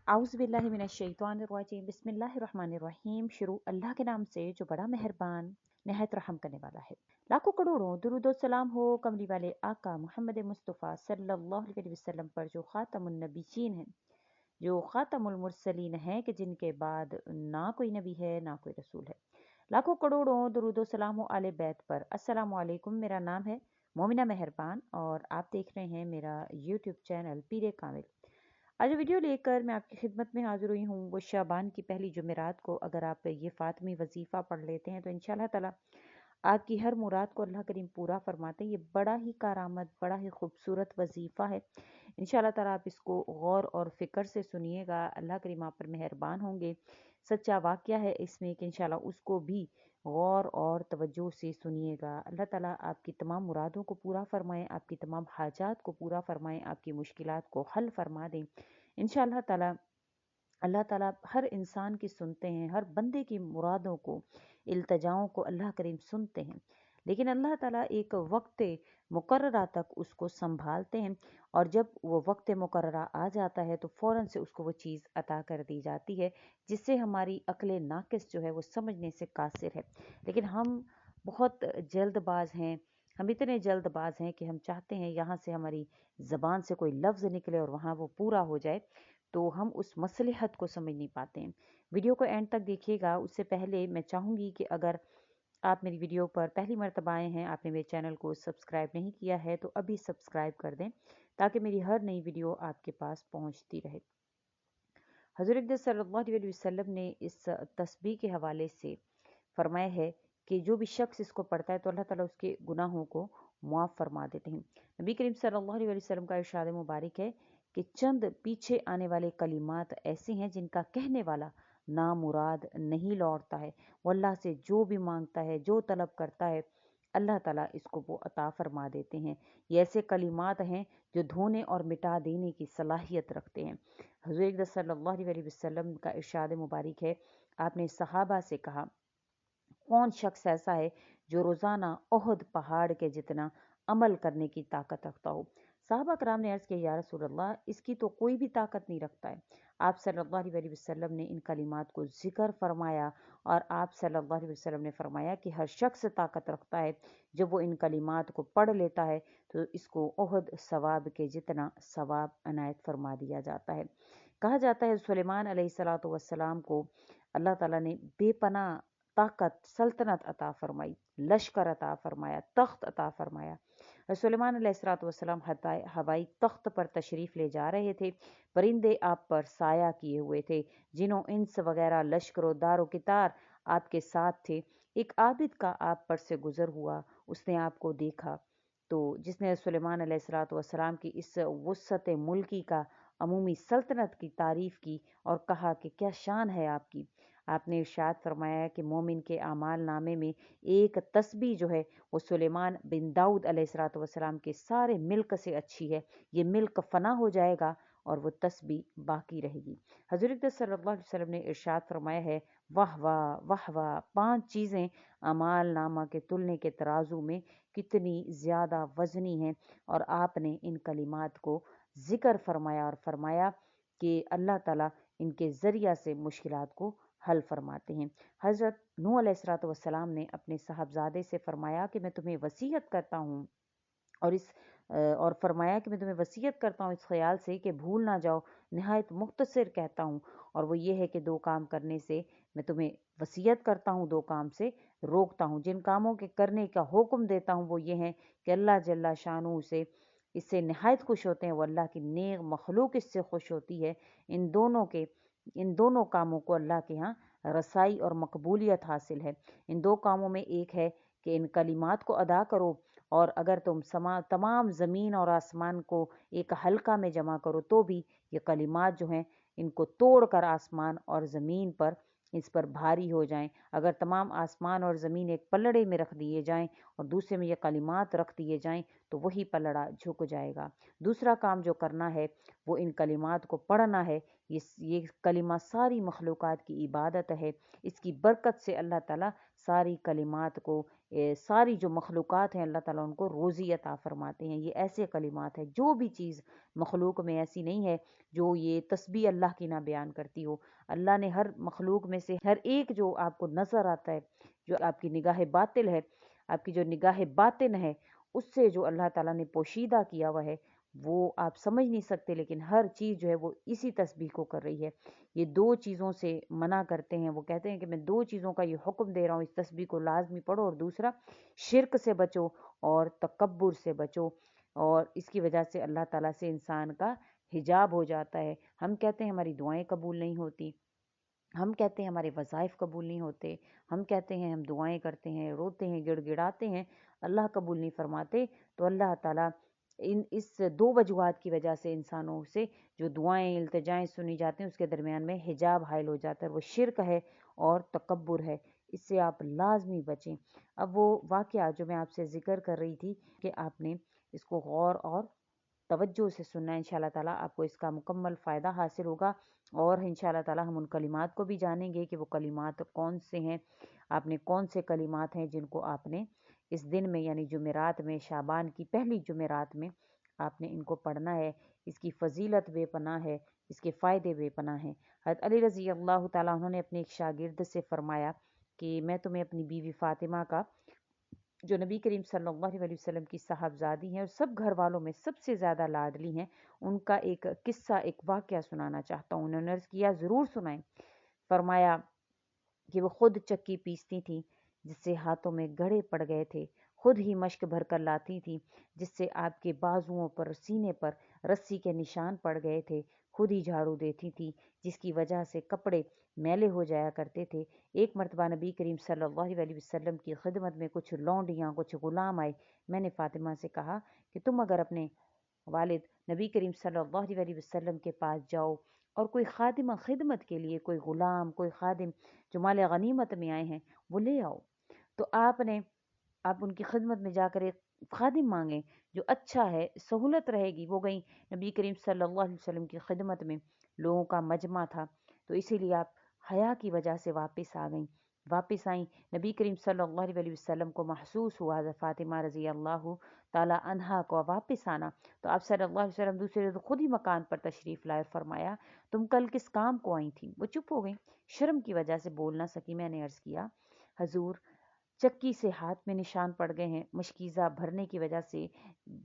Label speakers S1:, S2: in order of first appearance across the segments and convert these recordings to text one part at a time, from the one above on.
S1: आउज़ुबिल्लाहिमिनश्शैतानिर्रजीम बिस्मिल्लाहिर्रहमानिर्रहीम। शुरू अल्लाह के नाम से जो बड़ा मेहरबान निहायत रहम करने वाला है। लाखों करोड़ों दुरूद सलाम हो कमली वाले आका मोहम्मद मुस्तफ़ा सल्लल्लाहु अलैहि वसल्लम पर, जो ख़ातमुन नबीयीन हैं, जो ख़ातमुल मुरसलीन हैं, कि जिनके बाद ना कोई नबी है ना कोई रसूल है। लाखों करोड़ों दुरूद सलाम हो आले बैत पर। अस्सलामु अलैकुम। मेरा नाम है मोमिना मेहरबान और आप देख रहे हैं मेरा यूट्यूब चैनल पीरे कामिल। आज जो वीडियो लेकर मैं आपकी खिदमत में हाजिर हुई हूँ वो शाबान की पहली जुमेरात को अगर आप ये फातमी वजीफ़ा पढ़ लेते हैं तो इंशाल्लाह ताला आपकी हर मुराद को अल्लाह करीम पूरा फरमाते हैं। ये बड़ा ही कारामद, बड़ा ही खूबसूरत वजीफ़ा है। इंशाल्लाह ताला आप इसको गौर और फिक्र से सुनिएगा। अल्लाह करीम आप पर मेहरबान होंगे। सच्चा वाक़या है इसमें कि इंशाल्लाह उसको भी गौर और तवज्जो से सुनिएगा। अल्लाह ताला आपकी तमाम मुरादों को पूरा फरमाएं, आपकी तमाम हाजात को पूरा फरमाएं, आपकी मुश्किलात को हल फरमा दें इंशाअल्लाह ताला। अल्लाह ताला हर इंसान की सुनते हैं, हर बंदे की मुरादों को, इल्तजाओं को अल्लाह करीम सुनते हैं, लेकिन अल्लाह ताला एक वक्त मुकर्ररा तक उसको संभालते हैं और जब वो वक्त मुकर्ररा आ जाता है तो फ़ौरन से उसको वो चीज़ अता कर दी जाती है जिससे हमारी अक्ल नाकिस जो है वो समझने से कासिर है। लेकिन हम बहुत जल्दबाज हैं, हम इतने जल्दबाज हैं कि हम चाहते हैं यहाँ से हमारी ज़बान से कोई लफ्ज़ निकले और वहाँ वो पूरा हो जाए, तो हम उस मसलहत को समझ नहीं पाते हैं। वीडियो को एंड तक देखिएगा। उससे पहले मैं चाहूँगी कि अगर आप मेरी वीडियो पर पहली मर्तबा आए हैं, आपने मेरे चैनल को सब्सक्राइब नहीं किया है तो अभी सब्सक्राइब कर दें ताकि मेरी हर नई वीडियो आपके पास पहुंचती रहे। हज़रत सल्लल्लाहु अलैहि वसल्लम ने इस तस्बीह के हवाले से फरमाया है कि जो भी शख्स इसको पढ़ता है तो अल्लाह ताला उसके गुनाहों को मुआफ़ फरमा देते हैं। नबी करीम सल्लल्लाहु अलैहि वसल्लम का इरशाद मुबारक है कि चंद पीछे आने वाले कलिमात ऐसे हैं जिनका कहने वाला नामुराद नहीं लौटता है। वो अल्लाह से जो भी मांगता है, जो तलब करता है, अल्लाह ताला इसको वो अता फरमा देते हैं। ये ऐसे कलिमात हैं जो धोने और मिटा देने की सलाहियत रखते हैं। हज़रत सल्लल्लाहु अलैहि वसल्लम का इरशाद मुबारक है, आपने सहाबा से कहा, कौन शख्स ऐसा है जो रोज़ाना ओहद पहाड़ के जितना अमल करने की ताकत रखता हो। साहबा कराम ने अर्ज़ किया, या रसूल अल्लाह, इसकी तो कोई भी ताकत नहीं रखता है। आप सल्लल्लाहु अलैहि वसल्लम ने इन कलिमात को जिक्र फरमाया और आप सल्लल्लाहु अलैहि वसल्लम ने फरमाया कि हर शख्स ताकत रखता है जब वो इन कलिमात को पढ़ लेता है तो इसको ओहद सवाब के जितना सवाब अनायत फरमा दिया जाता है। कहा जाता है सुलेमान अलैहिस्सलातु वस्सलाम को अल्लाह ताला ने बेपनाह ताकत, सल्तनत अता फरमाई, लश्कर अता फरमाया, तख्त अता फरमाया। सुलेमान अलैहिस्सलाम हवाई तख्त पर तशरीफ़ ले जा रहे थे। परिंदे आप पर साया किए हुए थे, जिनों इंस वगैरह लश्करों दारो कितार आपके साथ थे। एक आबिद का आप पर से गुजर हुआ, उसने आपको देखा तो जिसने सुलेमान अलैहिस्सलाम की इस वुसअत मुल्की का, अमूमी सल्तनत की तारीफ़ की और कहा कि क्या शान है आपकी। आपने इरशाद फरमाया कि मोमिन के आमाल नामे में एक तस्बीह जो है वो सुलेमान बिन दाऊद अलैहिस्सलाम के सारे मिल्क से अच्छी है। ये मिल्क फना हो जाएगा और वो तस्बीह बाकी रहेगी। हज़रत सल्लल्लाहु अलैहि वसल्लम ने इरशाद फरमाया है, वाह वाह वाह वाह, 5 चीज़ें अमाल नामा के तुलने के तराजू में कितनी ज़्यादा वज़नी हैं। और आपने इन कलिमात को ज़िक्र फरमाया और फरमाया कि अल्लाह ताला इनके ज़रिया से मुश्किलात को हल फरमाते हैं। हज़रत नूह अलैहिस्सलाम ने अपने साहबजादे से फरमाया कि मैं तुम्हें वसीयत करता हूँ और फरमाया कि मैं तुम्हें वसीयत करता हूँ इस ख्याल से कि भूल ना जाओ। नहायत मुख्तसर कहता हूँ और वो ये है कि 2 काम करने से मैं तुम्हें वसीयत करता हूँ, 2 काम से रोकता हूँ। जिन कामों के करने का हुक्म देता हूँ वो ये है कि अल्लाह जल्ला शानू से इससे नहायत खुश होते हैं, वो अल्लाह की नेक मखलूक इससे खुश होती है। इन दोनों कामों को अल्लाह के यहाँ रसाई और मकबूलियत हासिल है। इन 2 कामों में एक है कि इन कलिमात को अदा करो और अगर तुम तमाम ज़मीन और आसमान को एक हल्का में जमा करो तो भी ये कलिमात जो हैं इनको तोड़ कर आसमान और ज़मीन पर इस पर भारी हो जाएं। अगर तमाम आसमान और ज़मीन एक पलड़े में रख दिए जाएं और दूसरे में ये कलिमात रख दिए जाएं तो वही पलड़ा झुक जाएगा। दूसरा काम जो करना है वो इन कलिमात को पढ़ना है। ये कलिमा सारी मखलूक़ात की इबादत है। इसकी बरकत से अल्लाह ताला सारी कलिमात को सारी जो मखलूक़ात हैं अल्लाह ताला उनको रोज़ी अता फरमाते हैं। ये ऐसे कलिमात हैं, जो भी चीज़ मखलूक में ऐसी नहीं है जो ये तस्बीह अल्लाह की ना बयान करती हो। अल्लाह ने हर मखलूक में से हर एक जो आपको नज़र आता है, जो आपकी निगाह बातिल है, आपकी जो निगाह बातिन है, उससे जो अल्लाह ताला ने पोशीदा किया हुआ है वो आप समझ नहीं सकते, लेकिन हर चीज़ जो है वो इसी तस्बीह को कर रही है। ये दो चीज़ों से मना करते हैं, वो कहते हैं कि मैं दो चीज़ों का ये हुक्म दे रहा हूँ, इस तस्बीह को लाजमी पढ़ो, और दूसरा शिर्क से बचो और तकब्बुर से बचो। और इसकी वजह से अल्लाह ताला से इंसान का हिजाब हो जाता है। हम कहते हैं हमारी दुआएं कबूल नहीं होती, हम कहते हैं हमारे वज़ाइफ कबूल नहीं होते, हम कहते हैं हम दुआएं करते हैं, रोते हैं, गिड़गिड़ाते हैं, अल्लाह कबूल नहीं फरमाते। तो अल्लाह ताला इस दो वजूहात की वजह से इंसानों से जो दुआएं इल्तिजाएं सुनी जाती हैं उसके दरमियान में हिजाब हाइल हो जाता है, वो शिर्क है और तकब्बुर है। इससे आप लाजमी बचें। अब वो वाक़या जो मैं आपसे ज़िक्र कर रही थी कि आपने इसको गौर और तवज्जो से सुनना है, इंशाल्लाह ताला आपको इसका मुकम्मल फ़ायदा हासिल होगा। और इंशाल्लाह ताला हम उन कलिमात को भी जानेंगे कि वो कलिमात कौन से हैं, आपने कौन से कलिमात हैं जिनको आपने इस दिन में यानी जुमेरात में, शाबान की पहली जुमेरात में आपने इनको पढ़ना है। इसकी फ़जीलत बेपनाह है, इसके फ़ायदे बेपनाह हैं। हज़रत अली रज़ी अल्लाह ताला उन्होंने अपने एक शागिर्द से फ़रमाया कि मैं तुम्हें अपनी बीवी फ़ातिमा का, जो नबी करीम सल्लल्लाहु अलैहि वसल्लम की साहबजादी हैं और सब घर वालों में सबसे ज़्यादा लाडली हैं, उनका एक किस्सा, एक वाक़या सुनाना चाहता हूँ। उन्होंने अर्ज़ किया, ज़रूर सुनाएं। फरमाया कि वो खुद चक्की पीसती थीं जिससे हाथों में गड़े पड़ गए थे, खुद ही मश्क भर कर लाती थीं जिससे आपके बाजुओं पर, सीने पर रस्सी के निशान पड़ गए थे, खुद ही झाड़ू देती थी जिसकी वजह से कपड़े मैले हो जाया करते थे। एक मरतबा नबी करीम सल्लल्लाहु अलैहि वसल्लम की खिदमत में कुछ लौंडियाँ, कुछ गुलाम आए। मैंने फ़ातिमा से कहा कि तुम अगर अपने वालिद नबी करीम सल्लल्लाहु अलैहि वसल्लम के पास जाओ और कोई खादिमा खिदमत के लिए, कोई गुलाम, कोई खादिम जो माल गनीमत में आए हैं वो ले आओ। तो आप उनकी खिदमत में जाकर एक खादिम मांगे जो अच्छा है, सहूलत रहेगी। वो गई नबी करीम सल्लल्लाहु अलैहि वसल्लम की खिदमत में, लोगों का मजमा था, तो इसीलिए आप हया की वजह से वापस आ गई। वापस आई, नबी करीम सल्लल्लाहु अलैहि वसल्लम को महसूस हुआ फ़ातिमा रज़ी अल्लाह ताला अन्हा को वापस आना। तो आप सल्लल्लाहु अलैहि वसल्लम दूसरे दिन खुद ही मकान पर तशरीफ़ लाए। फरमाया, तुम कल किस काम को आई थी? वो चुप हो गई, शर्म की वजह से बोल ना सकी। मैंने अर्ज़ किया, हजूर चक्की से हाथ में निशान पड़ गए हैं, मशकीज़ा भरने की वजह से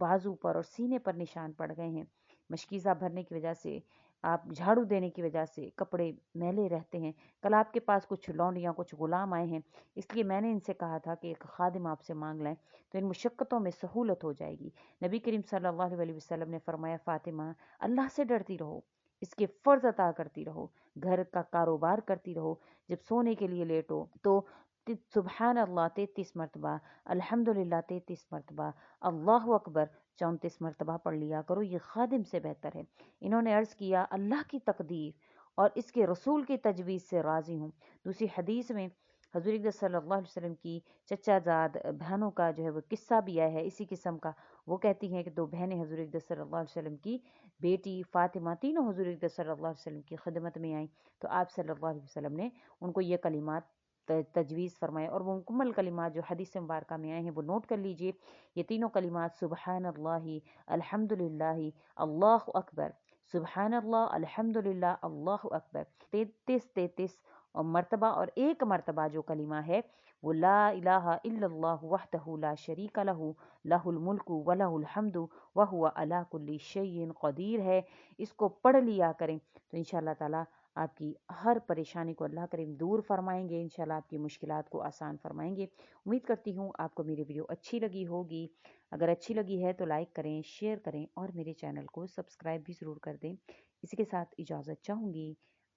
S1: बाजू पर और सीने पर निशान पड़ गए हैं, मशकीज़ा भरने की वजह से, आप झाड़ू देने की वजह से कपड़े मैले रहते हैं। कल आपके पास कुछ लौंडियाँ, कुछ गुलाम आए हैं, इसलिए मैंने इनसे कहा था कि एक खादिम आपसे मांग लें तो इन मुशक्क़तों में सहूलत हो जाएगी। नबी करीम सल्लल्लाहु अलैहि वसल्लम ने फरमाया, फ़ातिमा अल्लाह से डरती रहो, इसके फ़र्ज़ अता करती रहो, घर का कारोबार करती रहो, जब सोने के लिए लेटो तो सुबहान अल्लाह 33 मरतबा, अल्हम्दुलिल्लाह 33 मरतबा, अल्लाहु अकबर 34 मरतबा पढ़ लिया करो, ये खादिम से बेहतर है। इन्होंने अर्ज़ किया, अल्लाह की तकदीर और इसके रसूल की तजवीज़ से राज़ी हूँ। दूसरी हदीस में हज़ूर अक़दस सल्लल्लाहु अलैहि वसल्लम की चचाजाद बहनों का जो है वो किस्सा भी आया है इसी किस्म का। वो कहती हैं कि दो बहनें हज़ूर अक़दस सल्लल्लाहु अलैहि वसल्लम की बेटी फ़ातिमा, तीनों हज़ूर अक़दस सल्लल्लाहु अलैहि वसल्लम की खिदमत में आई। तो आप सल्लल्लाहु अलैहि वसल्लम ने उनको ये कलिमात तजवीज़ फरमाया, और वो मुकम्मल कलिमात जो हदीस मुबारक में आए हैं वो नोट कर लीजिए। ये तीनों कलिमात सुबहानल्लाहि, अल्हम्दुलिल्लाहि, अल्लाहु अकबर, सुबहानल्लाह, अल्हम्दुलिल्लाह, अल्लाहु अकबर 33 और मरतबा, और एक मरतबा जो कलिमा है वो ला इलाहा इल्लल्लाह वहदहु ला शरीका लहू लहुल मुल्कु व लहुल हम्दु व हुवा अला कुल्ली शैइन क़दीर है। इसको पढ़ लिया करें तो इंशाअल्लाह ताला आपकी हर परेशानी को अल्लाह करीम दूर फरमाएंगे, इंशाल्लाह आपकी मुश्किलात को आसान फरमाएंगे। उम्मीद करती हूँ आपको मेरी वीडियो अच्छी लगी होगी। अगर अच्छी लगी है तो लाइक करें, शेयर करें और मेरे चैनल को सब्सक्राइब भी ज़रूर कर दें। इसी के साथ इजाज़त चाहूँगी।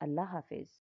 S1: अल्लाह हाफिज़।